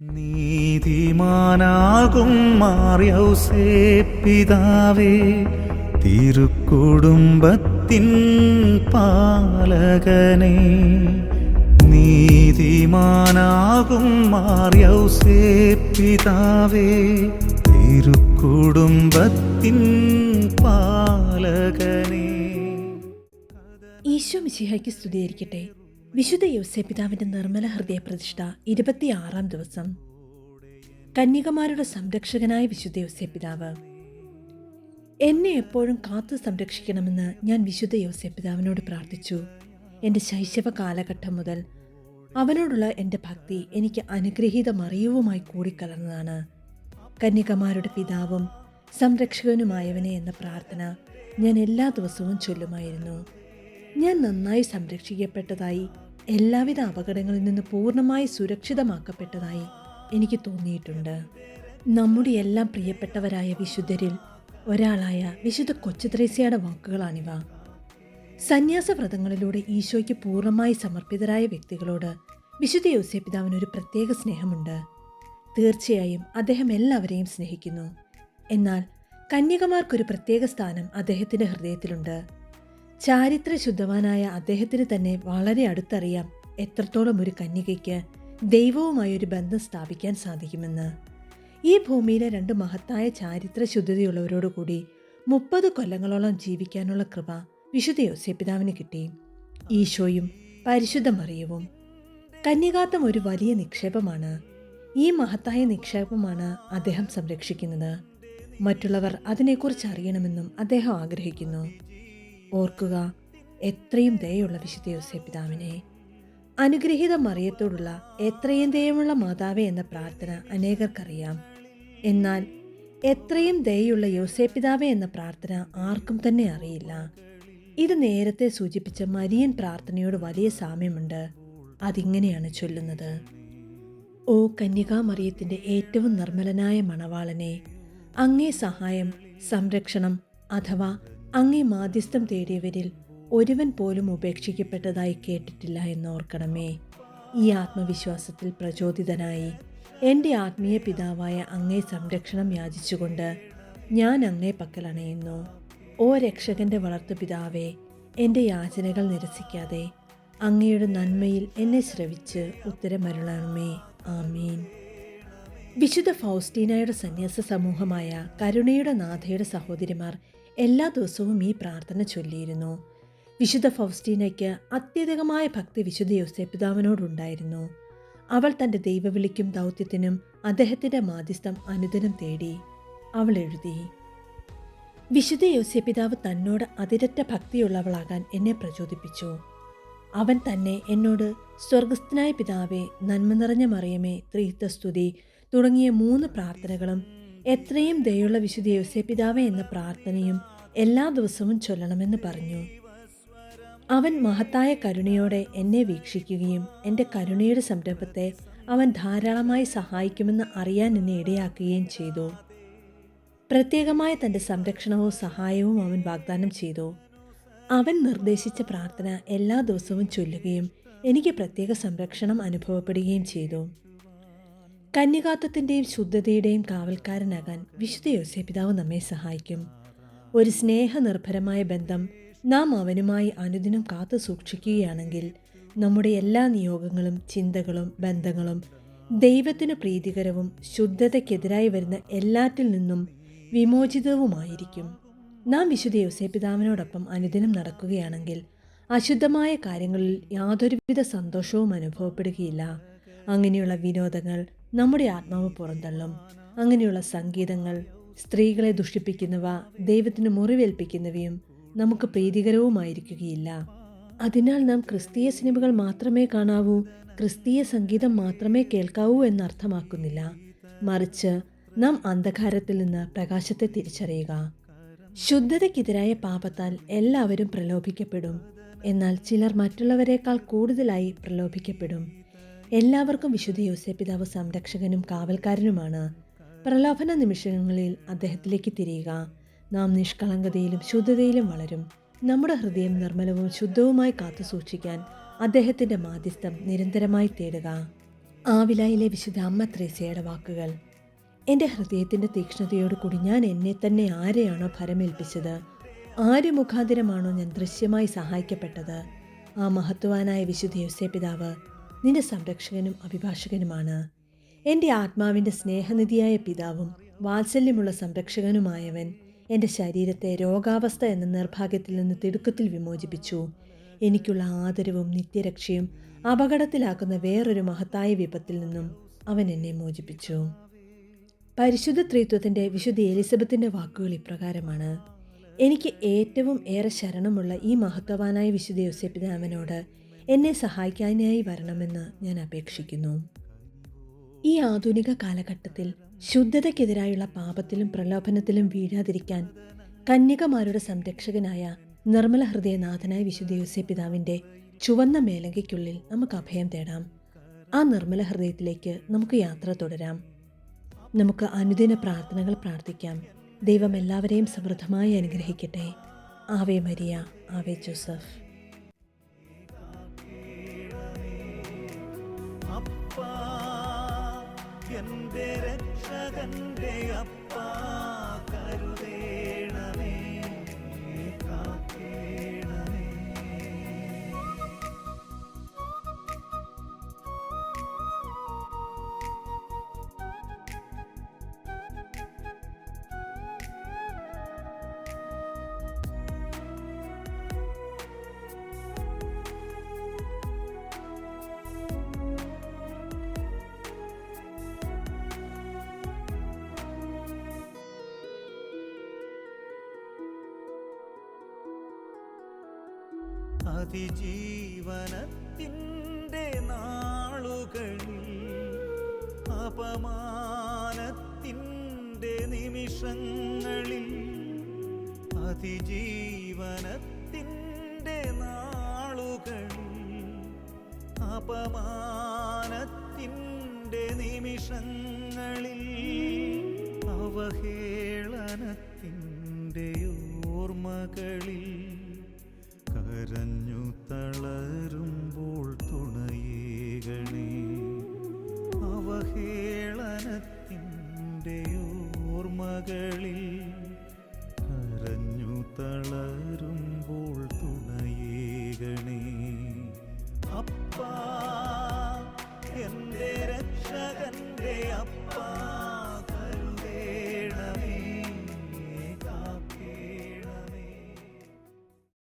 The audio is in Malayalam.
നീതിമാനാകും മാർയൗസേപ്പിതാവേ, തിരുക്കുടുംബത്തിൻ പാലകനേ. നീതിമാനാകും മാർയൗസേപ്പിതാവേ, തിരുക്കുടുംബത്തിൻ പാലകനേ. ഈശോ മിശിഹായ്ക്ക് സ്തുതിയായിരിക്കട്ടെ. വിശുദ്ധ യൗസേപ്പിതാവിന്റെ നിർമ്മല ഹൃദയ പ്രതിഷ്ഠ 26-ാം ദിവസം. കന്യകമാരുടെ സംരക്ഷകനായ വിശുദ്ധ യൗസേപ്പിതാവ്. എന്നെ എപ്പോഴും കാത്തു സംരക്ഷിക്കണമെന്ന് ഞാൻ വിശുദ്ധ യൗസേപ്പിതാവിനോട് പ്രാർത്ഥിച്ചു. എൻ്റെ ശൈശവ കാലഘട്ടം മുതൽ അവനോടുള്ള എൻ്റെ ഭക്തി എനിക്ക് അനുഗ്രഹീത മറിയവുമായി കൂടിക്കലർന്നതാണ്. കന്യകമാരുടെ പിതാവും സംരക്ഷകനുമായവനെ എന്ന പ്രാർത്ഥന ഞാൻ എല്ലാ ദിവസവും ചൊല്ലുമായിരുന്നു. ഞാൻ നന്നായി സംരക്ഷിക്കപ്പെട്ടതായി, എല്ലാവിധ അപകടങ്ങളിൽ നിന്ന് പൂർണ്ണമായി സുരക്ഷിതമാക്കപ്പെട്ടതായി എനിക്ക് തോന്നിയിട്ടുണ്ട്. നമ്മുടെ എല്ലാം പ്രിയപ്പെട്ടവരായ വിശുദ്ധരിൽ ഒരാളായ വിശുദ്ധ കൊച്ചുത്രേസ്യയുടെ വാക്കുകളാണിവ. സന്യാസവ്രതങ്ങളിലൂടെ ഈശോയ്ക്ക് പൂർണ്ണമായി സമർപ്പിതരായ വ്യക്തികളോട് വിശുദ്ധ യൗസേപ്പിതാവിനൊരു പ്രത്യേക സ്നേഹമുണ്ട്. തീർച്ചയായും അദ്ദേഹം എല്ലാവരെയും സ്നേഹിക്കുന്നു. എന്നാൽ കന്യകമാർക്കൊരു പ്രത്യേക സ്ഥാനം അദ്ദേഹത്തിൻ്റെ ഹൃദയത്തിലുണ്ട്. ചാരിത്രശുദ്ധവാനായ അദ്ദേഹത്തിന് തന്നെ വളരെ അടുത്തറിയാം എത്രത്തോളം ഒരു കന്യകയ്ക്ക് ദൈവവുമായൊരു ബന്ധം സ്ഥാപിക്കാൻ സാധിക്കുമെന്ന്. ഈ ഭൂമിയിലെ 2 മഹത്തായ ചാരിത്രശുദ്ധതയുള്ളവരോടുകൂടി 30 കൊല്ലങ്ങളോളം ജീവിക്കാനുള്ള കൃപ വിശുദ്ധ യൗസേപ്പിതാവിന് കിട്ടി. ഈശോയും പരിശുദ്ധ മറിയവും. കന്യകാത്വം ഒരു വലിയ നിക്ഷേപമാണ്. ഈ മഹത്തായ നിക്ഷേപമാണ് അദ്ദേഹം സംരക്ഷിക്കുന്നത്. മറ്റുള്ളവർ അതിനെക്കുറിച്ച് അറിയണമെന്നും അദ്ദേഹം ആഗ്രഹിക്കുന്നു. ഓർക്കുക, എത്രയും ദയുള്ള വിശുദ്ധ യൗസേപ്പിതാവിനെ. അനുഗ്രഹീത മറിയത്തോടുള്ള എത്രയും ദയമുള്ള മാതാവേ എന്ന പ്രാർത്ഥന അനേകർക്കറിയാം. എന്നാൽ എത്രയും ദയുള്ള യൗസേപ്പിതാവേ എന്ന പ്രാർത്ഥന ആർക്കും തന്നെ അറിയില്ല. ഇത് നേരത്തെ സൂചിപ്പിച്ച മരിയൻ പ്രാർത്ഥനയോട് വലിയ സാമ്യമുണ്ട്. അതിങ്ങനെയാണ് ചൊല്ലുന്നത്: ഓ കന്യകാ മറിയത്തിൻ്റെ ഏറ്റവും നിർമ്മലനായ മണവാളനെ, അങ്ങേ സഹായം, സംരക്ഷണം അഥവാ അങ്ങേ മാധ്യസ്ഥം തേടിയവരിൽ ഒരുവൻ പോലും ഉപേക്ഷിക്കപ്പെട്ടതായി കേട്ടിട്ടില്ല എന്നോർക്കണമേ. ഈ ആത്മവിശ്വാസത്തിൽ പ്രചോദിതനായി എൻ്റെ ആത്മീയ പിതാവായ അങ്ങേ സംരക്ഷണം യാചിച്ചുകൊണ്ട് ഞാൻ അങ്ങേ പക്കൽ അണയുന്നു. ഓ രക്ഷകൻ്റെ വളർത്തു പിതാവേ, എൻ്റെ യാചനകൾ നിരസിക്കാതെ അങ്ങയുടെ നന്മയിൽ എന്നെ ശ്രവിച്ച് ഉത്തരമരുളണമേ. ആമീൻ. വിശുദ്ധ ഫൗസ്റ്റീനയുടെ സന്യാസ സമൂഹമായ കരുണയുടെ നാഥയുടെ സഹോദരിമാർ എല്ലാ ദിവസവും ഈ പ്രാർത്ഥന ചൊല്ലിയിരുന്നു. വിശുദ്ധ ഫൗസ്റ്റീനയ്ക്ക് അത്യധികമായ ഭക്തി വിശുദ്ധ യൗസേപ്പിതാവിനോടുണ്ടായിരുന്നു. അവൾ തൻ്റെ ദൈവവിളിക്കും ദൗത്യത്തിനും അദ്ദേഹത്തിൻ്റെ മാധ്യസ്ഥം അനുദിനം തേടി. അവൾ എഴുതി: വിശുദ്ധ യൗസേപ്പിതാവ് തന്നോട് അതിരറ്റ ഭക്തിയുള്ളവളാകാൻ എന്നെ പ്രചോദിപ്പിച്ചു. അവൻ തന്നെ എന്നോട് സ്വർഗസ്ഥനായ പിതാവേ, നന്മ നിറഞ്ഞ മറിയമേ, ത്രിത്വസ്തുതി തുടങ്ങിയ 3 പ്രാർത്ഥനകളും എത്രയും ദയുള്ള വിശുദ്ധ യൗസേപ്പിതാവേ എന്ന പ്രാർത്ഥനയും എല്ലാ ദിവസവും ചൊല്ലണമെന്ന് പറഞ്ഞു. അവൻ മഹത്തായ കരുണയോടെ എന്നെ വീക്ഷിക്കുകയും എൻ്റെ കരുണയുടെ സംരംഭത്തെ അവൻ ധാരാളമായി സഹായിക്കുമെന്ന് അറിയാൻ എന്നെ ഇടയാക്കുകയും ചെയ്തു. പ്രത്യേകമായ തൻ്റെ സംരക്ഷണവും സഹായവും അവൻ വാഗ്ദാനം ചെയ്തു. അവൻ നിർദ്ദേശിച്ച പ്രാർത്ഥന എല്ലാ ദിവസവും ചൊല്ലുകയും എനിക്ക് പ്രത്യേക സംരക്ഷണം അനുഭവപ്പെടുകയും ചെയ്തു. കന്യകാത്വത്തിൻ്റെയും ശുദ്ധതയുടെയും കാവൽക്കാരനാകാൻ വിശുദ്ധ യൗസേപ്പിതാവ് നമ്മെ സഹായിക്കും. ഒരു സ്നേഹനിർഭരമായ ബന്ധം നാം അവനുമായി അനുദിനം കാത്തു സൂക്ഷിക്കുകയാണെങ്കിൽ നമ്മുടെ എല്ലാ നിയോഗങ്ങളും ചിന്തകളും ബന്ധങ്ങളും ദൈവത്തിന് പ്രീതികരവും ശുദ്ധതയ്ക്കെതിരായി വരുന്ന എല്ലാറ്റിൽ നിന്നും വിമോചിതവുമായിരിക്കും. നാം വിശുദ്ധ യൗസേപ്പിതാവിനോടൊപ്പം അനുദിനം നടക്കുകയാണെങ്കിൽ അശുദ്ധമായ കാര്യങ്ങളിൽ യാതൊരുവിധ സന്തോഷവും അനുഭവപ്പെടുകയില്ല. അങ്ങനെയുള്ള വിനോദങ്ങൾ നമ്മുടെ ആത്മാവ് പുറന്തള്ളും. അങ്ങനെയുള്ള സംഗീതങ്ങൾ, സ്ത്രീകളെ ദുഷിപ്പിക്കുന്നവ, ദൈവത്തിന് മുറിവേൽപ്പിക്കുന്നവയും നമുക്ക് പ്രീതികരവുമായിരിക്കുകയില്ല. അതിനാൽ നാം ക്രിസ്തീയ സിനിമകൾ മാത്രമേ കാണാവൂ, ക്രിസ്തീയ സംഗീതം മാത്രമേ കേൾക്കാവൂ എന്നർത്ഥമാക്കുന്നില്ല. മറിച്ച് നാം അന്ധകാരത്തിൽ നിന്ന് പ്രകാശത്തെ തിരിച്ചറിയുക. ശുദ്ധതയ്ക്കെതിരായ പാപത്താൽ എല്ലാവരും പ്രലോഭിക്കപ്പെടും. എന്നാൽ ചിലർ മറ്റുള്ളവരെക്കാൾ കൂടുതലായി പ്രലോഭിക്കപ്പെടും. എല്ലാവർക്കും വിശുദ്ധ യൗസേപ്പിതാവ് സംരക്ഷകനും കാവൽക്കാരനുമാണ്. പ്രലോഭന നിമിഷങ്ങളിൽ അദ്ദേഹത്തിലേക്ക് തിരിയുക. നാം നിഷ്കളങ്കതയിലും ശുദ്ധതയിലും വളരും. നമ്മുടെ ഹൃദയം നിർമ്മലവും ശുദ്ധവുമായി കാത്തു സൂക്ഷിക്കാൻ അദ്ദേഹത്തിൻ്റെ മാധ്യസ്ഥം നിരന്തരമായി തേടുക. ആവിലായിലെ വിശുദ്ധ അമ്മ ത്രേസ്യയുടെ വാക്കുകൾ. എൻ്റെ ഹൃദയത്തിൻ്റെ തീക്ഷ്ണതയോടുകൂടി ഞാൻ എന്നെ തന്നെ ആരെയാണോ ഭരമേൽപ്പിച്ചത്, ആര് മുഖാന്തരമാണോ ഞാൻ ദൃശ്യമായി സഹായിക്കപ്പെട്ടത്, ആ മഹത്വാനായ വിശുദ്ധ യോസേപ്പിതാവ് നിന്റെ സംരക്ഷകനും അഭിഭാഷകനുമാണ്. എൻ്റെ ആത്മാവിൻ്റെ സ്നേഹനിധിയായ പിതാവും വാത്സല്യമുള്ള സംരക്ഷകനുമായവൻ എൻ്റെ ശരീരത്തെ രോഗാവസ്ഥ എന്ന നിർഭാഗ്യത്തിൽ നിന്ന് തിടുക്കത്തിൽ വിമോചിപ്പിച്ചു. എനിക്കുള്ള ആദരവും നിത്യരക്ഷയും അപകടത്തിലാക്കുന്ന വേറൊരു മഹത്തായ വിപത്തിൽ നിന്നും അവൻ എന്നെ മോചിപ്പിച്ചു. പരിശുദ്ധ ത്രിത്വത്തിൻ്റെ വിശുദ്ധ എലിസബത്തിൻ്റെ വാക്കുകൾ ഇപ്രകാരമാണ്: എനിക്ക് ഏറ്റവും ഏറെ ശരണമുള്ള ഈ മഹത്വവാനായ വിശുദ്ധ യോസേപ്പിതാവിനോട് എന്നെ സഹായിക്കാനായി വരണമെന്ന് ഞാൻ അപേക്ഷിക്കുന്നു. ഈ ആധുനിക കാലഘട്ടത്തിൽ ശുദ്ധതയ്ക്കെതിരായുള്ള പാപത്തിലും പ്രലോഭനത്തിലും വീഴാതിരിക്കാൻ കന്യകമാരുടെ സംരക്ഷകനായ നിർമ്മല ഹൃദയനാഥനായ വിശുദ്ധ യോസേപ്പിതാവിൻ്റെ ചുവന്ന മേലങ്കയ്ക്കുള്ളിൽ നമുക്ക് അഭയം തേടാം. ആ നിർമ്മല ഹൃദയത്തിലേക്ക് നമുക്ക് യാത്ര തുടരാം. നമുക്ക് അനുദിന പ്രാർത്ഥനകൾ പ്രാർത്ഥിക്കാം. ദൈവം എല്ലാവരെയും സമൃദ്ധമായി അനുഗ്രഹിക്കട്ടെ. ആവേ മരിയ, ആവേ ജോസഫ്. അപ്പാ എന്റെ രക്ഷകന്റെ അപ്പാ, കരുതേണമേ, കാക്കേണമേ. അതിജീവനത്തിൻ്റെ നാളുകളിൽ, അപമാനത്തിൻ്റെ നിമിഷങ്ങളിൽ, അതിജീവനത്തിൻ്റെ നാളുകളിൽ, അപമാനത്തിൻ്റെ നിമിഷങ്ങളിൽ, അവഹേളനത്തിൻ്റെ ഓർമ്മകളിൽ